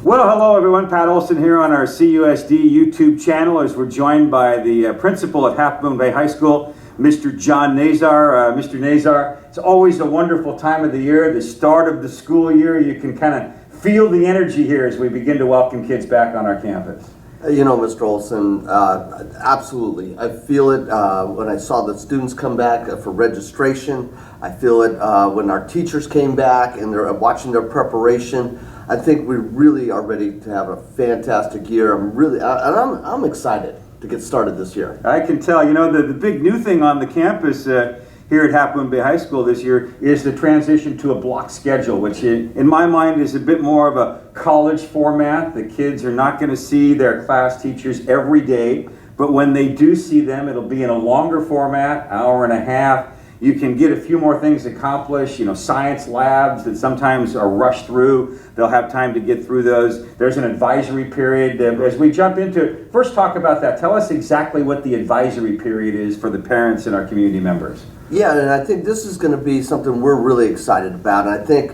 Well, hello everyone. Pat Olson here on our CUSD YouTube channel as we're joined by the principal at Half Moon Bay High School, Mr. John Nazar. Mr. Nazar, it's always a wonderful time of the year, the start of the school year. You can kind of feel the energy here as we begin to welcome kids back on our campus. You know, Mr. Olson, absolutely. I feel it when I saw the students come back for registration. I feel it when our teachers came back and they're watching their preparation. I think we really are ready to have a fantastic year. I'm excited to get started this year. I can tell. You know, the big new thing on the campus here at Half Moon Bay High School this year is the transition to a block schedule, which in my mind is a bit more of a college format. The kids are not going to see their class teachers every day, but when they do see them, it'll be in a longer format, hour and a half. You can get a few more things accomplished, you know, science labs that sometimes are rushed through. They'll have time to get through those. There's an advisory period. As we jump into it, first talk about that. Tell us exactly what the advisory period is for the parents and our community members. Yeah, and I think this is going to be something we're really excited about. And I think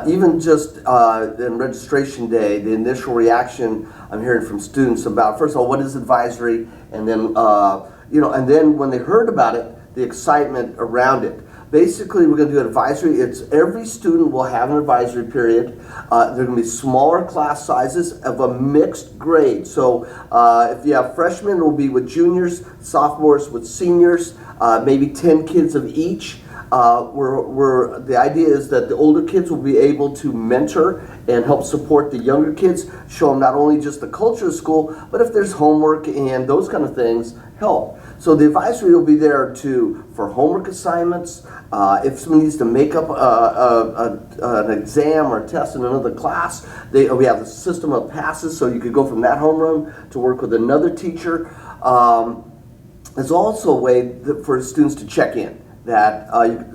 even just in registration day, the initial reaction I'm hearing from students about, first of all, what is advisory? And then, and then when they heard about it, the excitement around it. Basically, we're going to do advisory. It's every student will have an advisory period. There are going to be smaller class sizes of a mixed grade. So if you have freshmen, it will be with juniors, sophomores with seniors, maybe 10 kids of each. The idea is that the older kids will be able to mentor and help support the younger kids, show them not only just the culture of school, but if there's homework and those kind of things, help. So the advisory will be there for homework assignments. If someone needs to make up an exam or a test in another class, we have the system of passes, so you could go from that homeroom to work with another teacher. There's also a way for students to check in. That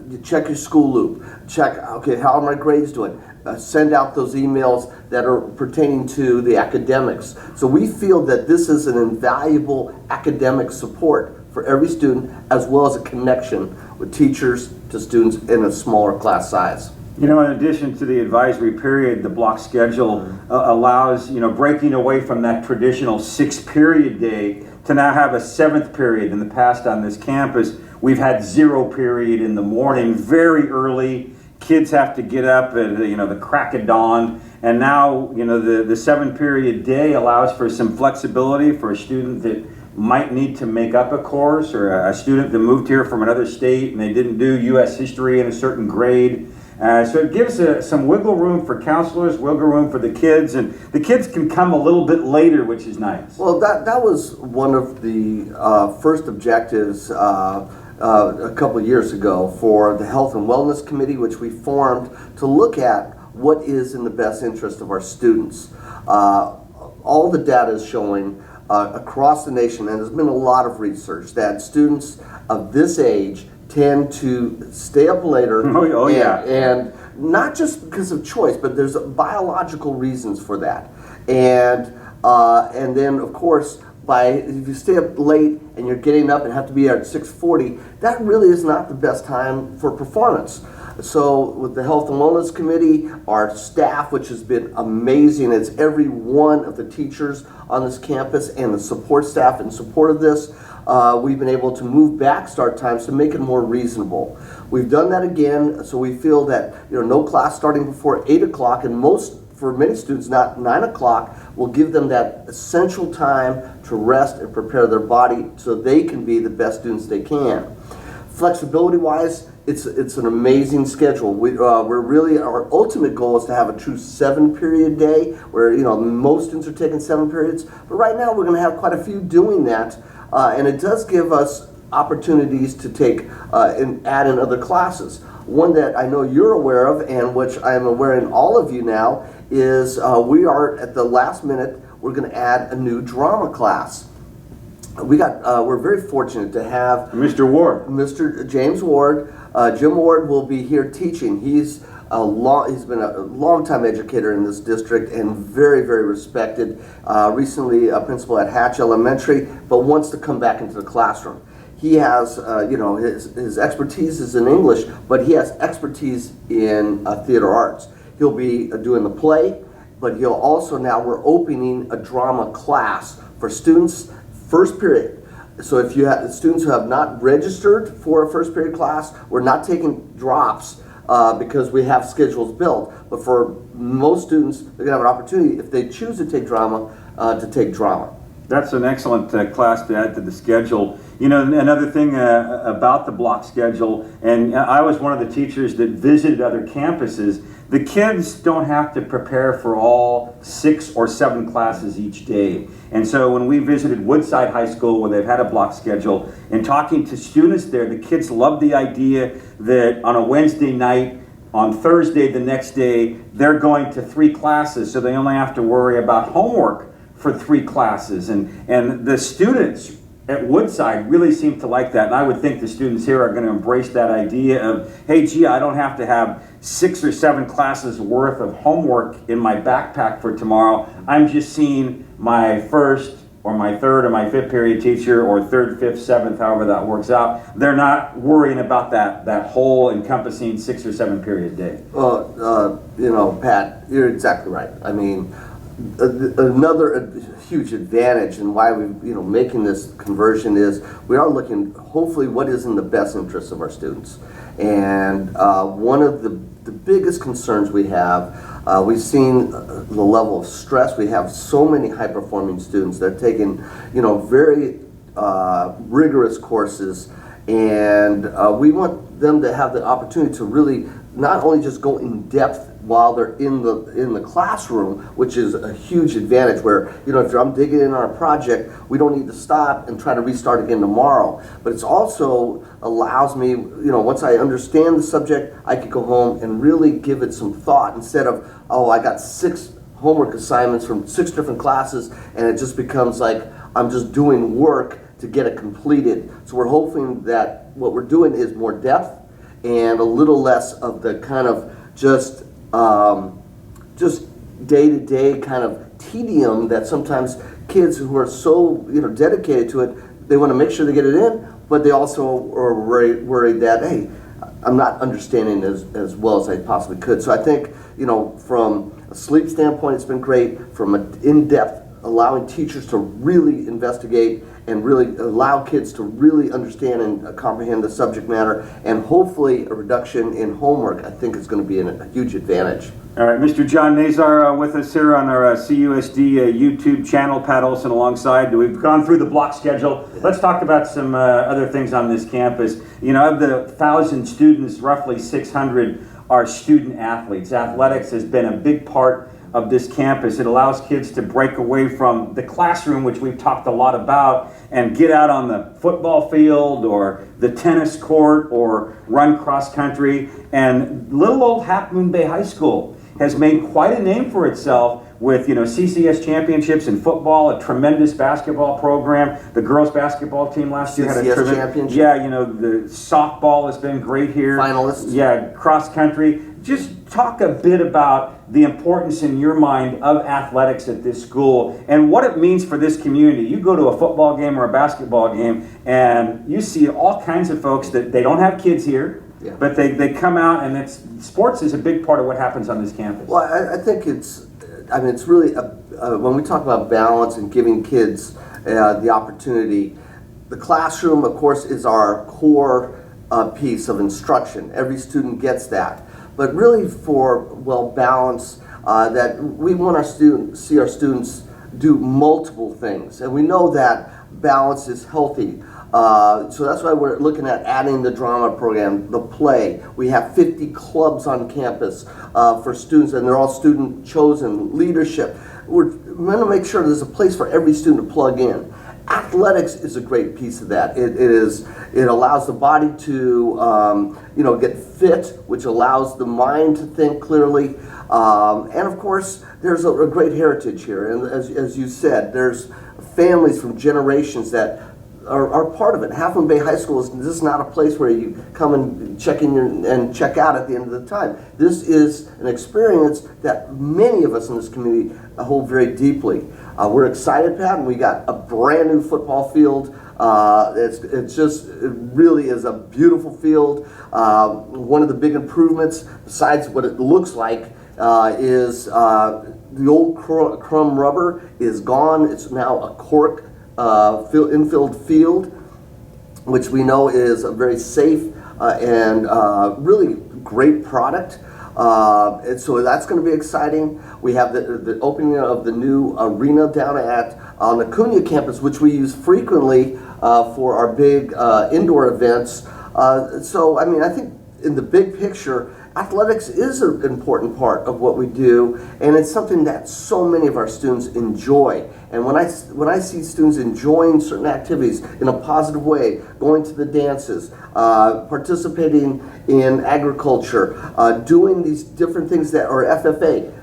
you check your school loop, check, okay, how are my grades doing? Send out those emails that are pertaining to the academics. So we feel that this is an invaluable academic support for every student, as well as a connection with teachers to students in a smaller class size. You know, in addition to the advisory period, the block schedule allows, breaking away from that traditional 6-period day to now have a 7th period. In the past on this campus, we've had 0 period in the morning, very early. Kids have to get up at the crack of dawn, and now the 7-period day allows for some flexibility for a student that might need to make up a course, or a student that moved here from another state and they didn't do U.S. history in a certain grade. So it gives some wiggle room for counselors, wiggle room for the kids, and the kids can come a little bit later, which is nice. Well, that was one of the first objectives a couple of years ago for the Health and Wellness Committee, which we formed to look at what is in the best interest of our students. All the data is showing across the nation, and there's been a lot of research, that students of this age tend to stay up later. And not just because of choice, but there's biological reasons for that. And then, of course, if you stay up late and you're getting up and have to be there at 6:40, that really is not the best time for performance. So with the Health and Wellness Committee, our staff, which has been amazing, it's every one of the teachers on this campus and the support staff in support of this, we've been able to move back start times to make it more reasonable. We've done that again, so we feel that no class starting before 8 o'clock, and for many students, not 9 o'clock, will give them that essential time to rest and prepare their body so they can be the best students they can. Flexibility-wise, it's an amazing schedule. Our ultimate goal is to have a true 7-period day where most students are taking 7 periods. But right now we're going to have quite a few doing that, and it does give us opportunities to take and add in other classes. One that I know you're aware of, and which I am aware in all of you now, is we are at the last minute. We're going to add a new drama class. We're very fortunate to have Mr. Ward, Mr. James Ward. Jim Ward will be here teaching. He's been a long-time educator in this district and very, very respected. Recently a principal at Hatch Elementary, but wants to come back into the classroom. He has, his expertise is in English, but he has expertise in theater arts. He'll be doing the play, but he'll also, now we're opening a drama class for students, first period. So if you have students who have not registered for a first period class, we're not taking drops because we have schedules built. But for most students, they're gonna have an opportunity, if they choose to take drama, to take drama. That's an excellent class to add to the schedule. You know, another thing about the block schedule, and I was one of the teachers that visited other campuses, the kids don't have to prepare for all 6 or 7 classes each day. And so when we visited Woodside High School, where they've had a block schedule, and talking to students there, the kids love the idea that on a Wednesday night, on Thursday the next day, they're going to 3 classes, so they only have to worry about homework for 3 classes. And the students at Woodside really seem to like that. And I would think the students here are going to embrace that idea of, hey, gee, I don't have to have 6 or 7 classes worth of homework in my backpack for tomorrow. I'm just seeing my first or my third or my 5th period teacher, or 3rd, 5th, 7th, however that works out. They're not worrying about that whole encompassing 6 or 7 period day. Well, you know, Pat, you're exactly right. I mean, another huge advantage and why we, making this conversion is we are looking, hopefully, what is in the best interest of our students. And one of the biggest concerns we have, we've seen the level of stress. We have so many high-performing students that are taking, very rigorous courses, and we want them to have the opportunity to really not only just go in depth while they're in the classroom, which is a huge advantage where, if I'm digging in on a project, we don't need to stop and try to restart again tomorrow. But it's also allows me, once I understand the subject, I could go home and really give it some thought instead of, oh, I got 6 homework assignments from 6 different classes, and it just becomes like I'm just doing work to get it completed. So we're hoping that what we're doing is more depth and a little less of the kind of just day-to-day kind of tedium that sometimes kids who are so dedicated to it, they want to make sure they get it in, but they also are worried that, hey, I'm not understanding as well as I possibly could. So I think, from a sleep standpoint, it's been great. From an in-depth, allowing teachers to really investigate and really allow kids to really understand and comprehend the subject matter, and hopefully a reduction in homework, I think is going to be a huge advantage. All right, Mr. John Nazar with us here on our CUSD YouTube channel. Pat Olson alongside. We've gone through the block schedule. Let's talk about some other things on this campus. Of the 1,000 students, roughly 600 are student athletes. Athletics has been a big part of this campus. It allows kids to break away from the classroom, which we've talked a lot about, and get out on the football field or the tennis court or run cross country. And little old Half Moon Bay High School has made quite a name for itself with CCS championships in football, a tremendous basketball program. The girls basketball team last year had a CCS championship. Yeah, the softball has been great here. Finalists. Yeah, cross country. Just talk a bit about the importance in your mind of athletics at this school and what it means for this community. You go to a football game or a basketball game and you see all kinds of folks that they don't have kids here. Yeah. But they come out, and sports is a big part of what happens on this campus. Well, I think it's really, when we talk about balance and giving kids the opportunity, the classroom, of course, is our core piece of instruction. Every student gets that. But really for balance, that we want see our students do multiple things. And we know that balance is healthy. So that's why we're looking at adding the drama program, the play. We have 50 clubs on campus for students, and they're all student chosen. Leadership. We're going to make sure there's a place for every student to plug in. Athletics is a great piece of that. It allows the body to get fit, which allows the mind to think clearly. And of course, there's a great heritage here. And as you said, there's families from generations that are part of it. Half Moon Bay High School is just not a place where you come and check in and check out at the end of the time. This is an experience that many of us in this community hold very deeply. We're excited, Pat, and we got a brand new football field. It really is a beautiful field. One of the big improvements, besides what it looks like, is the old crumb rubber is gone. It's now a cork infilled field, which we know is a very safe and really great product. And so that's going to be exciting. We have the opening of the new arena down on the Cunha campus, which we use frequently for our big indoor events. So, I mean, I think in the big picture, athletics is an important part of what we do, and it's something that so many of our students enjoy. And when I see students enjoying certain activities in a positive way, going to the dances, participating in agriculture, doing these different things that are FFA,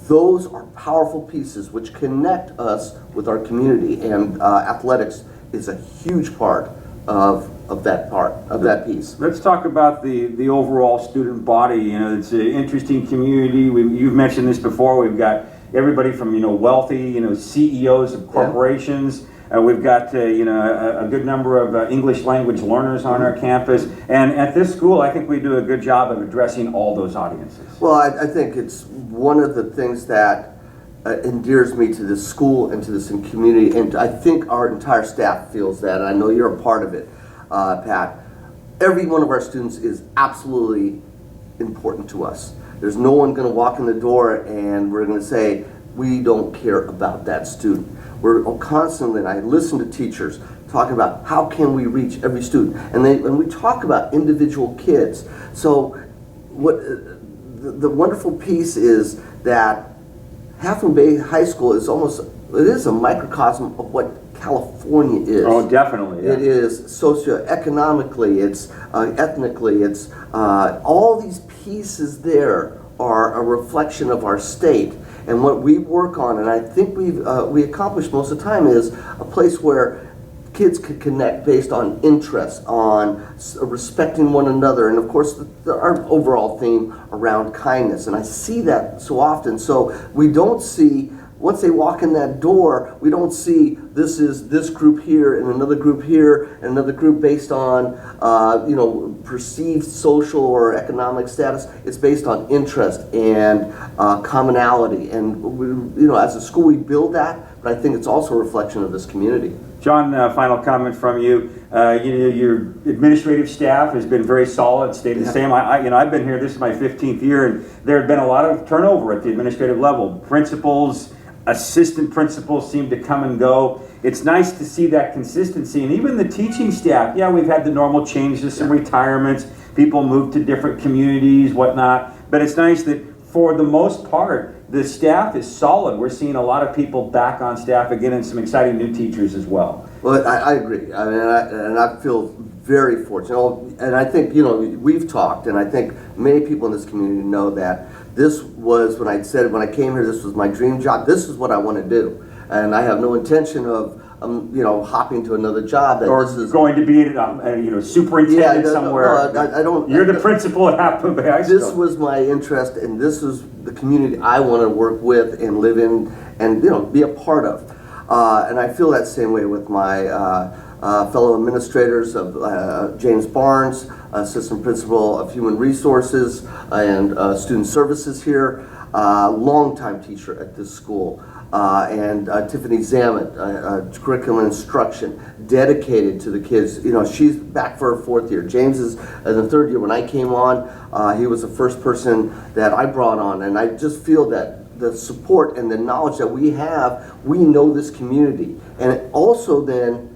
those are powerful pieces which connect us with our community, and athletics is a huge part of that piece. Let's talk about the overall student body. You know, it's an interesting community. You've mentioned this before. We've got everybody from, you know, wealthy, you know, CEOs of corporations. We've got, you know, a good number of English language learners on our campus. And at this school, I think we do a good job of addressing all those audiences. Well, I think it's one of the things that endears me to this school and to this community, and I think our entire staff feels that, and I know you're a part of it, Pat. Every one of our students is absolutely important to us. There's no one going to walk in the door and we're going to say, we don't care about that student. We're constantly, and I listen to teachers talking about how can we reach every student, and we talk about individual kids. So what the wonderful piece is that Half Moon Bay High School is it is a microcosm of what California is. Oh, definitely. Yeah. It is socioeconomically, it's ethnically, it's all these pieces there are a reflection of our state. And what we work on, and I think we accomplish most of the time, is a place where kids could connect based on interest, on respecting one another, and of course our overall theme around kindness. And I see that so often. So we don't see, once they walk in that door, we don't see this is this group here and another group here and another group based on you know, perceived social or economic status. It's based on interest and commonality. And we, you know, as a school we build that, but I think it's also a reflection of this community. John, final comment from you. You know, your administrative staff has been very solid, stayed the same. You know, I've been here, this is my 15th year, and there had been a lot of turnover at the administrative level. Principals, assistant principals seem to come and go. It's nice to see that consistency, and even the teaching staff. Yeah, we've had the normal changes, some retirements, people move to different communities, whatnot, but it's nice that for the most part, the staff is solid. We're seeing a lot of people back on staff again, and some exciting new teachers as well. Well, I agree. I mean, I feel very fortunate. And I think, you know, we've talked, and I think many people in this community know that this was, when I came here, this was my dream job. This is what I want to do. And I have no intention of, you know, hopping to another job. Or this is going to be, you know, superintendent somewhere. No, I don't. You're the principal at Half Moon Bay High School. This was my interest, and this is the community I want to work with and live in, and, you know, be a part of. And I feel that same way with my fellow administrators of James Barnes, assistant principal of human resources and student services here, longtime teacher at this school. And Tiffany Zamet, curriculum instruction, dedicated to the kids. You know, she's back for her 4th year. James is in the 3rd year. When I came on, he was the first person that I brought on, and I just feel that the support and the knowledge that we have, we know this community. And it also then,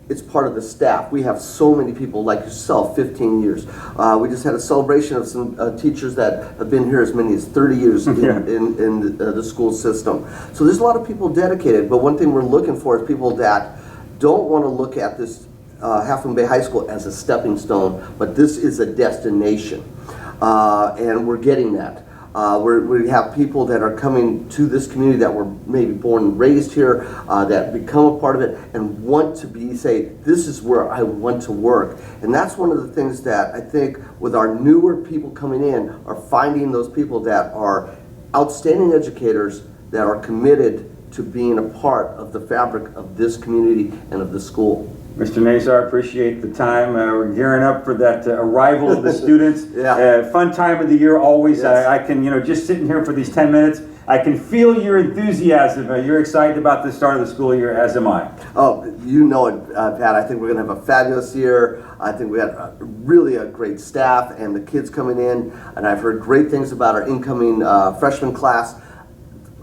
it's part of the staff. We have so many people like yourself, 15 years. We just had a celebration of some teachers that have been here as many as 30 years in the school system. So there's a lot of people dedicated, but one thing we're looking for is people that don't want to look at this Half Moon Bay High School as a stepping stone, but this is a destination. And we're getting that. We have people that are coming to this community that were maybe born and raised here, that become a part of it and want to say, this is where I want to work. And that's one of the things that I think with our newer people coming in are finding those people that are outstanding educators that are committed to being a part of the fabric of this community and of the school. Mr. Nazar, appreciate the time. We're gearing up for that arrival of the students. Yeah. Fun time of the year always. Yes. I can, you know, just sitting here for these 10 minutes, I can feel your enthusiasm. You're excited about the start of the school year, as am I. Oh, you know it, Pat. I think we're going to have a fabulous year. I think we had really a great staff and the kids coming in, and I've heard great things about our incoming freshman class.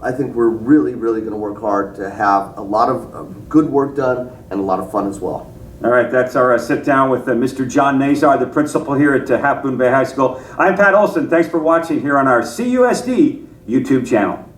I think we're really, really going to work hard to have a lot of good work done and a lot of fun as well. All right, that's our sit down with Mr. John Nazar, the principal here at Half Moon Bay High School. I'm Pat Olson. Thanks for watching here on our CUSD YouTube channel.